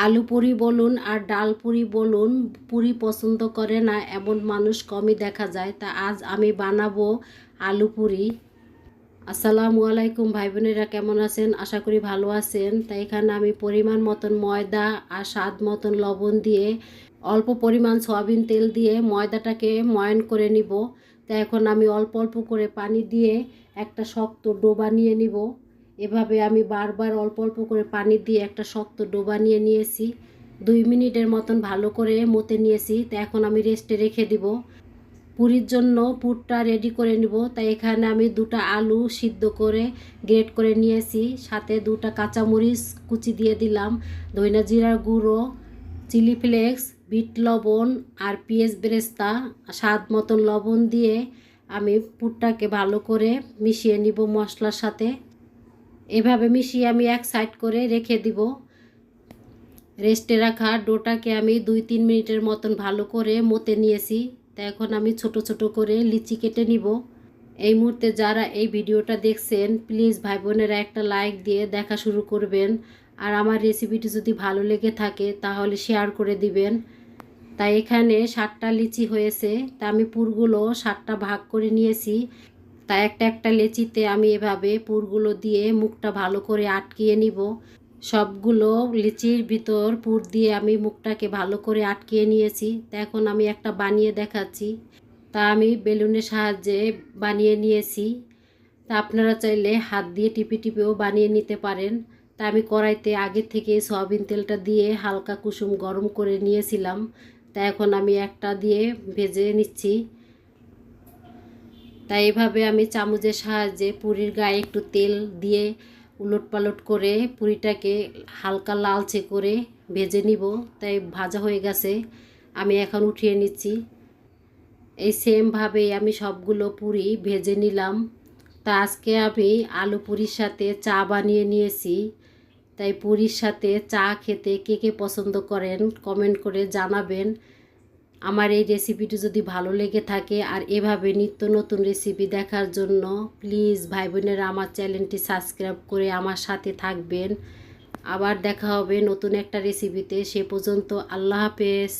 আলু পুরি বলুন আর ডাল পুরি বলুন, পুরি পছন্দ করে না এমন মানুষ কমই দেখা যায়। তা আজ আমি বানাবো আলু পুরি। আসসালামু আলাইকুম ভাই বোনেরা, কেমন আছেন? আশা করি ভালো আছেন। তাই এখানে আমি পরিমাণ মতন ময়দা আর স্বাদ মতন লবণ দিয়ে অল্প পরিমাণ সয়াবিন তেল দিয়ে ময়দাটাকে ময়ান করে নিব। তাই এখন আমি অল্প অল্প করে পানি দিয়ে একটা শক্ত ডো বানিয়ে নিব। এভাবে আমি বারবার অল্প অল্প করে পানি দিয়ে একটা শক্ত ডো বানিয়ে নিয়েছি। 2 মিনিটের মতন ভালো করে মতে নিয়েছি। তো এখন আমি রেস্টে রেখে দিব। পুরির জন্য পুরটা রেডি করে নিব। তাই এখানে আমি 2টা আলু সিদ্ধ করে গ্রেট করে নিয়েছি, সাথে 2টা কাঁচামরিচ কুচি দিয়ে দিলাম, ধনিয়া জিরার গুঁড়ো, চিলি ফ্লেক্স, বিট লবণ আর পেঁয়াজ বেরেস্তা, স্বাদ মতন লবণ দিয়ে আমি পুরটাকে ভালো করে মিশিয়ে নিব মশলার সাথে। এভাবে মিশিয়ে আমি এক সাইড করে রেখে দিব। রেস্টে রাখা ডোটাকে আমি 2-3 মিনিটের মতন ভালো করে মতে নিয়েছি। তা এখন আমি ছোট ছোট করে লিচি কেটে নিব। এই মুহূর্তে যারা এই ভিডিওটা দেখছেন, প্লিজ ভাই বোনেরা একটা লাইক দিয়ে দেখা শুরু করবেন। আর আমার রেসিপিটি যদি ভালো লেগে থাকে তাহলে শেয়ার করে দিবেন। তাই এখানে 7টা লিচি হয়েছে। তা আমি পুরগুলো 7টা ভাগ করে নিয়েছি। তাই একটা একটা লেচিতে আমি এভাবে পুরগুলো দিয়ে মুখটা ভালো করে আটকিয়ে নিব। সবগুলো লিচির ভিতর পুর দিয়ে আমি মুখটাকে ভালো করে আটকিয়ে নিয়েছি। তা এখন আমি একটা বানিয়ে দেখাচ্ছি। তা আমি বেলুনের সাহায্যে বানিয়ে নিয়েছি। তা আপনারা চাইলে হাত দিয়ে টিপে টিপেও বানিয়ে নিতে পারেন। তা আমি কড়াইতে আগে থেকে সয়াবিন তেলটা দিয়ে হালকা কুসুম গরম করে নিয়েছিলাম। তা এখন আমি একটা দিয়ে ভেজে নিচ্ছি। তাই এভাবে আমি চামচের সাহায্যে পুরির গায়ে একটু তেল দিয়ে উলটপালট করে পুরিটাকে হালকা লালচে করে ভেজে নিব। তাই ভাজা হয়ে গেছে, আমি এখন উঠিয়ে নিচ্ছি। এই সেমভাবেই আমি সবগুলো পুরি ভেজে নিলাম। তা আজকে আমি আলু পুরির সাথে চা বানিয়ে নিয়েছি। তাই পুরির সাথে চা খেতে কে কে পছন্দ করেন কমেন্ট করে জানাবেন। আমার এই রেসিপিটি যদি ভালো লেগে থাকে আর এভাবে নিত্য নতুন রেসিপি দেখার জন্য প্লিজ ভাই বোনেরা আমার চ্যানেলটি সাবস্ক্রাইব করে আমার সাথে থাকবেন। আবার দেখা হবে নতুন একটা রেসিপিতে। সে পর্যন্ত আল্লাহ হাফেজ।